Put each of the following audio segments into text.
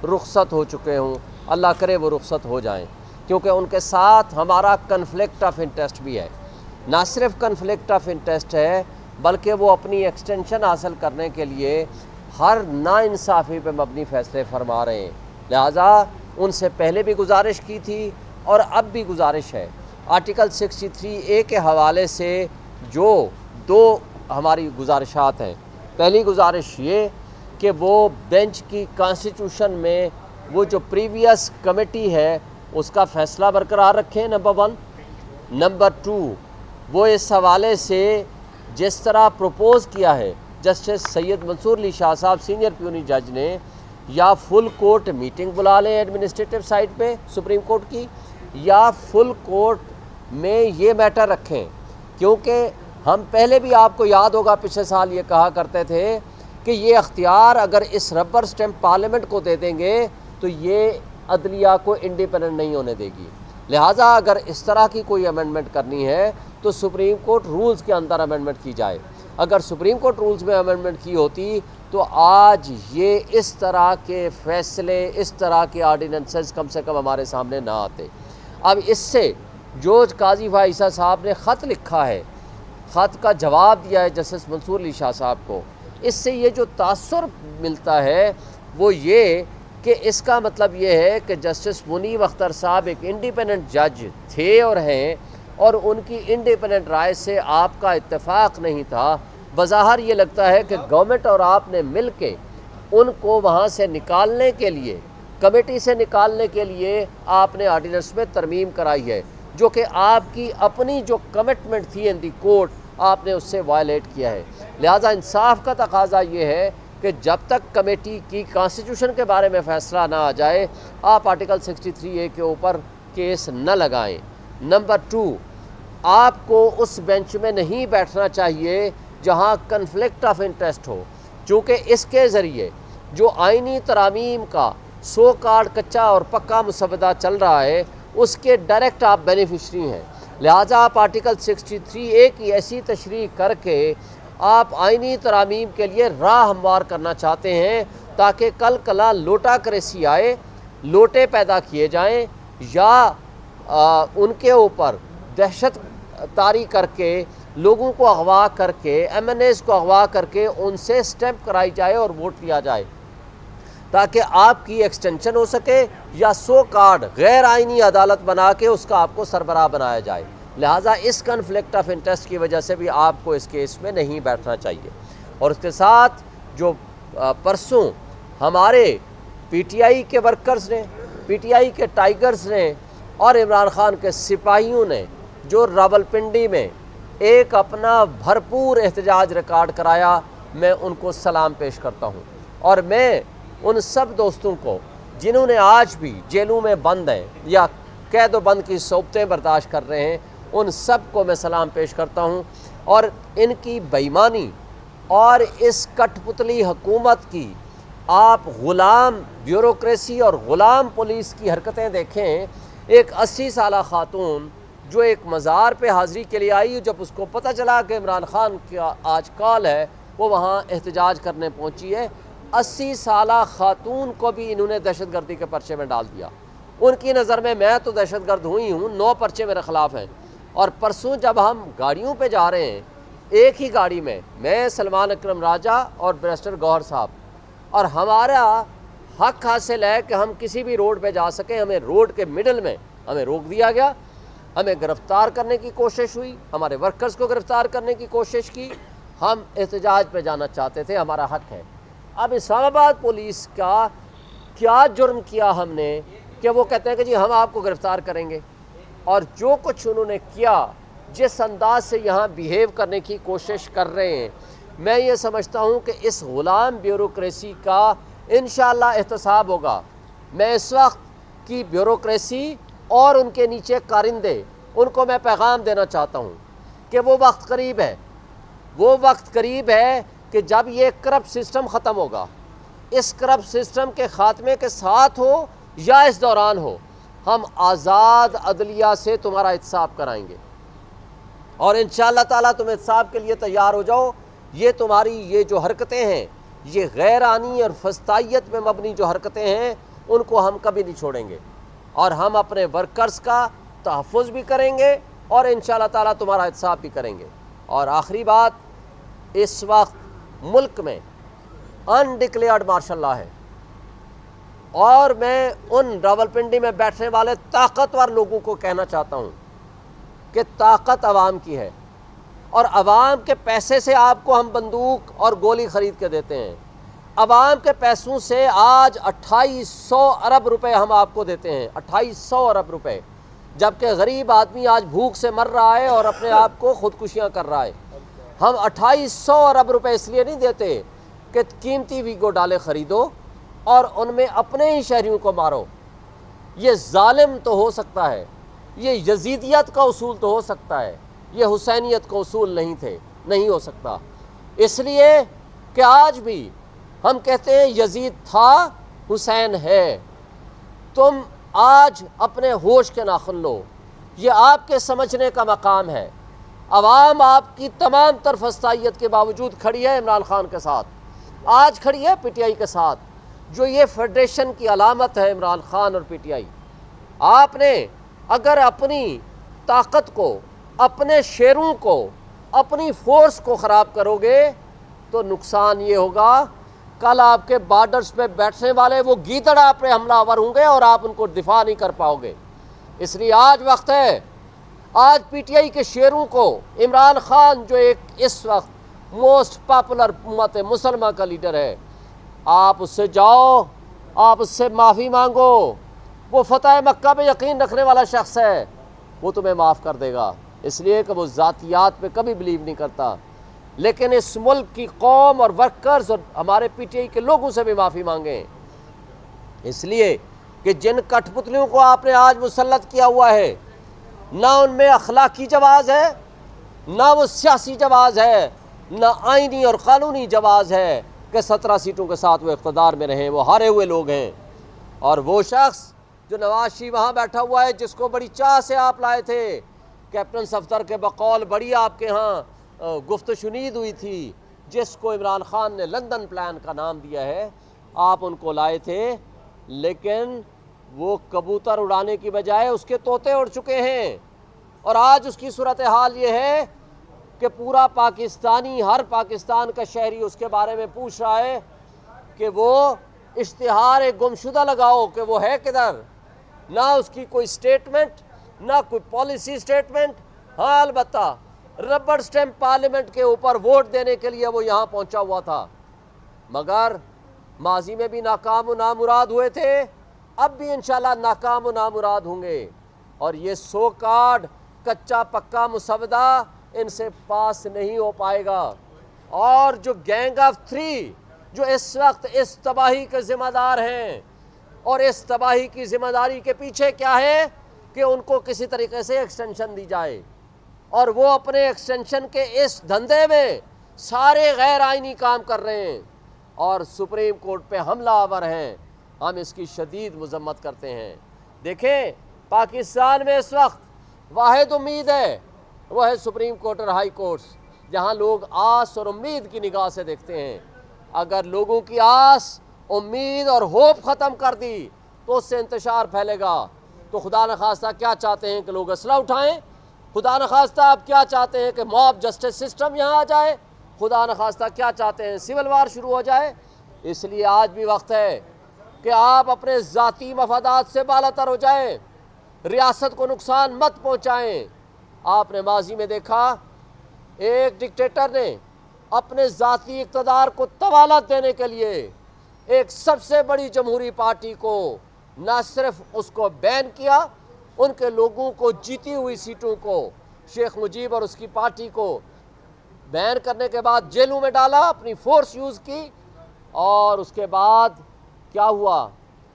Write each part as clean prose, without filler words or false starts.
رخصت ہو چکے ہوں، اللہ کرے وہ رخصت ہو جائیں، کیونکہ ان کے ساتھ ہمارا کنفلکٹ آف انٹرسٹ بھی ہے۔ نہ صرف کنفلکٹ آف انٹرسٹ ہے بلکہ وہ اپنی ایکسٹینشن حاصل کرنے کے لیے ہر ناانصافی پہ مبنی فیصلے فرما رہے ہیں۔ لہٰذا ان سے پہلے بھی گزارش کی تھی اور اب بھی گزارش ہے، آرٹیکل 63A کے حوالے سے جو دو ہماری گزارشات ہیں۔ پہلی گزارش یہ کہ وہ بینچ کی کانسٹیٹیوشن میں وہ جو پریویس کمیٹی ہے اس کا فیصلہ برقرار رکھیں، نمبر 1۔ نمبر 2، وہ اس حوالے سے جس طرح پروپوز کیا ہے جسٹس سید منصور علی شاہ صاحب سینئر پیونی جج نے، یا فل کورٹ میٹنگ بلا لیں ایڈمنسٹریٹو سائٹ پہ سپریم کورٹ کی، یا فل کورٹ میں یہ میٹر رکھیں، کیونکہ ہم پہلے بھی آپ کو یاد ہوگا پچھلے سال یہ کہا کرتے تھے کہ یہ اختیار اگر اس ربر سٹیمپ پارلیمنٹ کو دے دیں گے تو یہ عدلیہ کو انڈیپینڈنٹ نہیں ہونے دے گی۔ لہٰذا اگر اس طرح کی کوئی امینڈمنٹ کرنی ہے تو سپریم کورٹ رولز کے اندر امینڈمنٹ کی جائے۔ اگر سپریم کورٹ رولز میں امینڈمنٹ کی ہوتی تو آج یہ اس طرح کے فیصلے، اس طرح کے آرڈیننسز کم سے کم ہمارے سامنے نہ آتے۔ اب اس سے جو قاضی فائزہ صاحب نے خط لکھا ہے، خط کا جواب دیا ہے جسٹس منصور علی شاہ صاحب کو، اس سے یہ جو تاثر ملتا ہے وہ یہ کہ اس کا مطلب یہ ہے کہ جسٹس منیب اختر صاحب ایک انڈیپینڈنٹ جج تھے اور ہیں، اور ان کی انڈیپینڈنٹ رائے سے آپ کا اتفاق نہیں تھا۔ بظاہر یہ لگتا ہے کہ گورنمنٹ اور آپ نے مل کے ان کو وہاں سے نکالنے کے لیے، کمیٹی سے نکالنے کے لیے آپ نے آرڈیننس میں ترمیم کرائی ہے، جو کہ آپ کی اپنی جو کمٹمنٹ تھی ان دی کورٹ آپ نے اس سے وائلیٹ کیا ہے۔ لہٰذا انصاف کا تقاضا یہ ہے کہ جب تک کمیٹی کی کانسٹیٹیوشن کے بارے میں فیصلہ نہ آ جائے آپ آرٹیکل 63A کے اوپر کیس نہ لگائیں۔ نمبر 2، آپ کو اس بینچ میں نہیں بیٹھنا چاہیے جہاں کنفلکٹ آف انٹرسٹ ہو، چونکہ اس کے ذریعے جو آئینی ترامیم کا سو کارڈ کچا اور پکا مسودہ چل رہا ہے اس کے ڈائریکٹ آپ بینیفیشری ہیں۔ لہٰذا آپ آرٹیکل 63A کی ایسی تشریح کر کے آپ آئینی ترامیم کے لیے راہ ہموار کرنا چاہتے ہیں تاکہ کل کلا لوٹا کریسی آئے، لوٹے پیدا کیے جائیں، یا ان کے اوپر دہشت طاری کر کے لوگوں کو اغوا کر کے، ایم این ایز کو اغوا کر کے ان سے سٹیمپ کرائی جائے اور ووٹ لیا جائے تاکہ آپ کی ایکسٹینشن ہو سکے، یا سو کارڈ غیر آئینی عدالت بنا کے اس کا آپ کو سربراہ بنایا جائے۔ لہٰذا اس کنفلکٹ آف انٹرسٹ کی وجہ سے بھی آپ کو اس کیس میں نہیں بیٹھنا چاہیے۔ اور اس کے ساتھ جو پرسوں ہمارے پی ٹی آئی کے ورکرز نے، پی ٹی آئی کے ٹائیگرز نے اور عمران خان کے سپاہیوں نے جو راولپنڈی میں ایک اپنا بھرپور احتجاج ریکارڈ کرایا، میں ان کو سلام پیش کرتا ہوں، اور میں ان سب دوستوں کو جنہوں نے آج بھی جیلوں میں بند ہیں یا قید و بند کی صعوبتیں برداشت کر رہے ہیں، ان سب کو میں سلام پیش کرتا ہوں، اور ان کی بے ایمانی اور اس کٹ پتلی حکومت کی آپ غلام بیوروکریسی اور غلام پولیس کی حرکتیں دیکھیں۔ ایک 80 سالہ خاتون جو ایک مزار پہ حاضری کے لیے آئی، جب اس کو پتہ چلا کہ عمران خان کا آج کال ہے وہ وہاں احتجاج کرنے پہنچی ہے، 80 سالہ خاتون کو بھی انہوں نے دہشت گردی کے پرچے میں ڈال دیا۔ ان کی نظر میں تو دہشت گرد ہوئی ہوں، 9 پرچے میرے خلاف ہیں۔ اور پرسوں جب ہم گاڑیوں پہ جا رہے ہیں، ایک ہی گاڑی میں سلمان اکرم راجہ اور بیرسٹر گوہر صاحب، اور ہمارا حق حاصل ہے کہ ہم کسی بھی روڈ پہ جا سکیں، ہمیں روڈ کے مڈل میں ہمیں روک دیا گیا، ہمیں گرفتار کرنے کی کوشش ہوئی، ہمارے ورکرز کو گرفتار کرنے کی کوشش کی، ہم احتجاج پہ جانا چاہتے تھے، ہمارا حق ہے۔ اب اسلام آباد پولیس کا کیا جرم کیا ہم نے کہ وہ کہتے ہیں کہ جی ہم آپ کو گرفتار کریں گے، اور جو کچھ انہوں نے کیا، جس انداز سے یہاں بیہیو کرنے کی کوشش کر رہے ہیں، میں یہ سمجھتا ہوں کہ اس غلام بیوروکریسی کا انشاءاللہ احتساب ہوگا۔ میں اس وقت کی بیوروکریسی اور ان کے نیچے کارندے، ان کو میں پیغام دینا چاہتا ہوں کہ وہ وقت قریب ہے، وہ وقت قریب ہے کہ جب یہ کرپٹ سسٹم ختم ہوگا، اس کرپٹ سسٹم کے خاتمے کے ساتھ ہو یا اس دوران ہو، ہم آزاد عدلیہ سے تمہارا احتساب کرائیں گے، اور انشاءاللہ تعالیٰ تم احتساب کے لیے تیار ہو جاؤ۔ یہ تمہاری یہ جو حرکتیں ہیں، یہ غیر آنی اور فسطائیت میں مبنی جو حرکتیں ہیں، ان کو ہم کبھی نہیں چھوڑیں گے، اور ہم اپنے ورکرز کا تحفظ بھی کریں گے اور انشاءاللہ تعالیٰ تمہارا احتساب بھی کریں گے۔ اور آخری بات، اس وقت ملک میں انڈکلیئرڈ مارشل لاء ہے، اور میں ان راولپنڈی میں بیٹھنے والے طاقتور لوگوں کو کہنا چاہتا ہوں کہ طاقت عوام کی ہے، اور عوام کے پیسے سے آپ کو ہم بندوق اور گولی خرید کے دیتے ہیں۔ عوام کے پیسوں سے آج 2800 ارب روپے ہم آپ کو دیتے ہیں، 2800 ارب روپے، جبکہ غریب آدمی آج بھوک سے مر رہا ہے اور اپنے آپ کو خودکشیاں کر رہا ہے۔ ہم 2800 ارب روپے اس لیے نہیں دیتے کہ قیمتی ویگو ڈالے خریدو اور ان میں اپنے ہی شہریوں کو مارو۔ یہ ظالم تو ہو سکتا ہے، یہ یزیدیت کا اصول تو ہو سکتا ہے، یہ حسینیت کا اصول نہیں ہو سکتا۔ اس لیے کہ آج بھی ہم کہتے ہیں یزید تھا، حسین ہے۔ تم آج اپنے ہوش کے ناخن لو، یہ آپ کے سمجھنے کا مقام ہے۔ عوام آپ کی تمام تر فسطائیت کے باوجود کھڑی ہے عمران خان کے ساتھ، آج کھڑی ہے پی ٹی آئی کے ساتھ، جو یہ فیڈریشن کی علامت ہے عمران خان اور پی ٹی آئی۔ آپ نے اگر اپنی طاقت کو، اپنے شیروں کو، اپنی فورس کو خراب کرو گے تو نقصان یہ ہوگا، کل آپ کے بارڈرز پہ بیٹھنے والے وہ گیدڑ آپ پہ حملہ آور ہوں گے اور آپ ان کو دفاع نہیں کر پاؤ گے۔ اس لیے آج وقت ہے، آج پی ٹی آئی کے شیروں کو، عمران خان جو ایک اس وقت موسٹ پاپولر امت مسلمہ کا لیڈر ہے، آپ اس سے جاؤ، آپ اس سے معافی مانگو۔ وہ فتح مکہ پہ یقین رکھنے والا شخص ہے، وہ تمہیں معاف کر دے گا، اس لیے کہ وہ ذاتیات پہ کبھی بلیو نہیں کرتا۔ لیکن اس ملک کی قوم اور ورکرز اور ہمارے پی ٹی آئی کے لوگوں سے بھی معافی مانگیں، اس لیے کہ جن کٹ پتلیوں کو آپ نے آج مسلط کیا ہوا ہے، نہ ان میں اخلاقی جواز ہے، نہ وہ سیاسی جواز ہے، نہ آئینی اور قانونی جواز ہے کہ 17 سیٹوں کے ساتھ وہ اقتدار میں رہیں۔ وہ ہارے ہوئے لوگ ہیں، اور وہ شخص جو نواز شریف وہاں بیٹھا ہوا ہے، جس کو بڑی چاہ سے آپ لائے تھے، کیپٹن صفدر کے بقول بڑی آپ کے ہاں گفت و شنید ہوئی تھی، جس کو عمران خان نے لندن پلان کا نام دیا ہے، آپ ان کو لائے تھے، لیکن وہ کبوتر اڑانے کی بجائے اس کے طوطے اڑ چکے ہیں۔ اور آج اس کی صورتحال یہ ہے کہ پورا پاکستانی، ہر پاکستان کا شہری اس کے بارے میں پوچھ رہا ہے کہ وہ اشتہار گمشدہ لگاؤ کہ وہ ہے کدھر۔ نہ اس کی کوئی سٹیٹمنٹ، نہ کوئی پالیسی سٹیٹمنٹ۔ ہاں البتہ ربڑ سٹیمپ پارلیمنٹ کے اوپر ووٹ دینے کے لیے وہ یہاں پہنچا ہوا تھا، مگر ماضی میں بھی ناکام و نامراد ہوئے تھے، اب بھی انشاءاللہ ناکام و نامراد ہوں گے، اور یہ سو کارڈ کچا پکا مسودہ ان سے پاس نہیں ہو پائے گا۔ اور جو گینگ آف 3 جو اس وقت اس تباہی کے ذمہ دار ہیں، اور اس تباہی کی ذمہ داری کے پیچھے کیا ہے کہ ان کو کسی طریقے سے ایکسٹینشن دی جائے، اور وہ اپنے ایکسٹینشن کے اس دھندے میں سارے غیر آئینی کام کر رہے ہیں اور سپریم کورٹ پہ حملہ آور ہیں۔ ہم اس کی شدید مذمت کرتے ہیں۔ دیکھیں، پاکستان میں اس وقت واحد امید ہے، وہ ہے سپریم کورٹ اور ہائی کورٹس، جہاں لوگ آس اور امید کی نگاہ سے دیکھتے ہیں۔ اگر لوگوں کی آس، امید اور ہوپ ختم کر دی تو اس سے انتشار پھیلے گا۔ تو خدا نخواستہ کیا چاہتے ہیں کہ لوگ اسلحہ اٹھائیں؟ خدا نخواستہ آپ کیا چاہتے ہیں کہ موب جسٹس سسٹم یہاں آ جائے؟ خدا نخواستہ کیا چاہتے ہیں سول وار شروع ہو جائے؟ اس لیے آج بھی وقت ہے کہ آپ اپنے ذاتی مفادات سے بالاتر ہو جائیں، ریاست کو نقصان مت پہنچائیں۔ آپ نے ماضی میں دیکھا، ایک ڈکٹیٹر نے اپنے ذاتی اقتدار کو طوالت دینے کے لیے ایک سب سے بڑی جمہوری پارٹی کو نہ صرف اس کو بین کیا، ان کے لوگوں کو، جیتی ہوئی سیٹوں کو، شیخ مجیب اور اس کی پارٹی کو بین کرنے کے بعد جیلوں میں ڈالا، اپنی فورس یوز کی، اور اس کے بعد کیا ہوا؟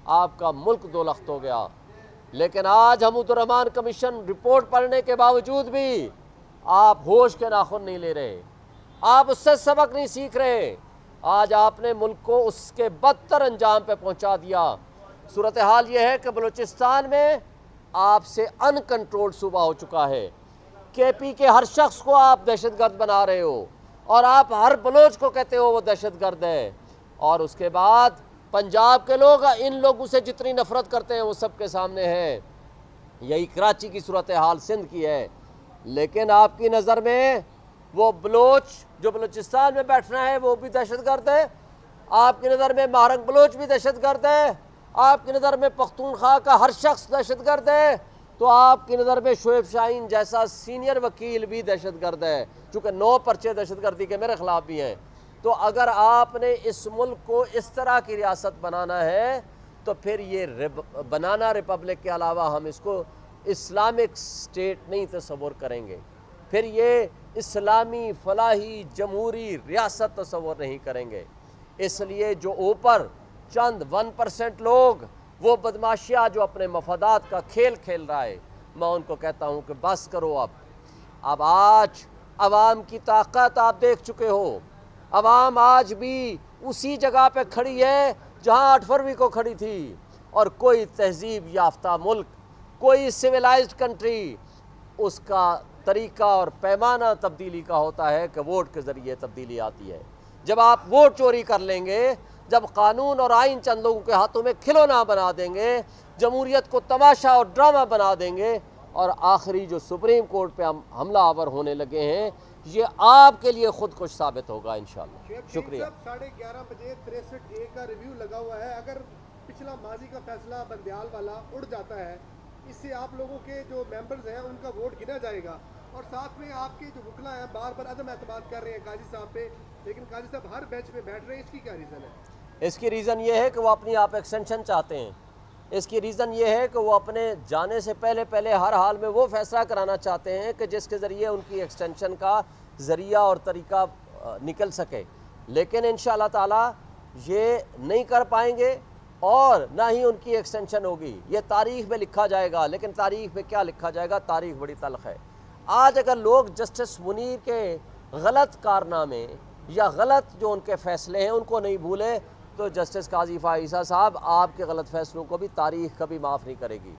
آپ کا ملک دو لخت ہو گیا۔ لیکن آج حمود الرحمن کمیشن رپورٹ پڑھنے کے باوجود بھی آپ ہوش کے ناخن نہیں لے رہے، آپ اس سے سبق نہیں سیکھ رہے۔ آج آپ نے ملک کو اس کے بدتر انجام پہ پہنچا دیا۔ صورتحال یہ ہے کہ بلوچستان میں آپ سے ان کنٹرول صوبہ ہو چکا ہے۔ کے پی کے ہر شخص کو آپ دہشت گرد بنا رہے ہو، اور آپ ہر بلوچ کو کہتے ہو وہ دہشت گرد ہے، اور اس کے بعد پنجاب کے لوگ ان لوگوں سے جتنی نفرت کرتے ہیں وہ سب کے سامنے ہے. یہی کراچی کی صورتحال سندھ کی ہے. لیکن آپ کی نظر میں وہ بلوچ جو بلوچستان میں بیٹھنا ہے وہ بھی دہشت گرد ہے, آپ کی نظر میں مہرنگ بلوچ بھی دہشت گرد ہے, آپ کی نظر میں پختونخوا کا ہر شخص دہشت گرد ہے, تو آپ کی نظر میں شعیب شاہین جیسا سینئر وکیل بھی دہشت گرد ہے, چونکہ 9 پرچے دہشت گردی کے میرے خلاف بھی ہیں. تو اگر آپ نے اس ملک کو اس طرح کی ریاست بنانا ہے تو پھر یہ بنانا ریپبلک کے علاوہ ہم اس کو اسلامک سٹیٹ نہیں تصور کریں گے, پھر یہ اسلامی فلاحی جمہوری ریاست تصور نہیں کریں گے. اس لیے جو اوپر چند 1% لوگ وہ بدماشیہ جو اپنے مفادات کا کھیل کھیل رہا ہے, میں ان کو کہتا ہوں کہ بس کرو. اب آج عوام کی طاقت آپ دیکھ چکے ہو. عوام آج بھی اسی جگہ پہ کھڑی ہے جہاں 8 فروری کو کھڑی تھی, اور کوئی تہذیب یافتہ ملک, کوئی سویلائزڈ کنٹری, اس کا طریقہ اور پیمانہ تبدیلی کا ہوتا ہے کہ ووٹ کے ذریعے تبدیلی آتی ہے. جب آپ ووٹ چوری کر لیں گے, جب قانون اور آئین چند لوگوں کے ہاتھوں میں کھلونا بنا دیں گے, جمہوریت کو تماشا اور ڈرامہ بنا دیں گے, اور آخری جو سپریم کورٹ پہ ہم حملہ آور ہونے لگے ہیں, یہ آپ کے لیے خود کش ثابت ہوگا انشاءاللہ. شکریہ. 11:30 بجے 63A کا ریویو لگا ہوا ہے. اگر پچھلا ماضی کا فیصلہ بندیال والا اڑ جاتا ہے, اس سے آپ لوگوں کے جو ممبرز ہیں ان کا ووٹ گنا جائے گا, اور ساتھ میں آپ کے جو وکلا ہیں بار بار عدم اعتماد کر رہے ہیں قاضی صاحب پہ, لیکن قاضی صاحب ہر بینچ پہ بیٹھ رہے ہیں, اس کی کیا ریزن ہے؟ اس کی ریزن یہ ہے کہ وہ اپنی آپ ایکسٹینشن چاہتے ہیں. اس کی ریزن یہ ہے کہ وہ اپنے جانے سے پہلے ہر حال میں وہ فیصلہ کرانا چاہتے ہیں کہ جس کے ذریعے ان کی ایکسٹینشن کا ذریعہ اور طریقہ نکل سکے. لیکن انشاءاللہ تعالی یہ نہیں کر پائیں گے اور نہ ہی ان کی ایکسٹینشن ہوگی. یہ تاریخ میں لکھا جائے گا, لیکن تاریخ میں کیا لکھا جائے گا, تاریخ بڑی تلخ ہے. آج اگر لوگ جسٹس منیر کے غلط کارنامے یا غلط جو ان کے فیصلے ہیں ان کو نہیں بھولے, تو جسٹس قاضی فائز عیسیٰ صاحب آپ کے غلط فیصلوں کو بھی تاریخ کبھی معاف نہیں کرے گی.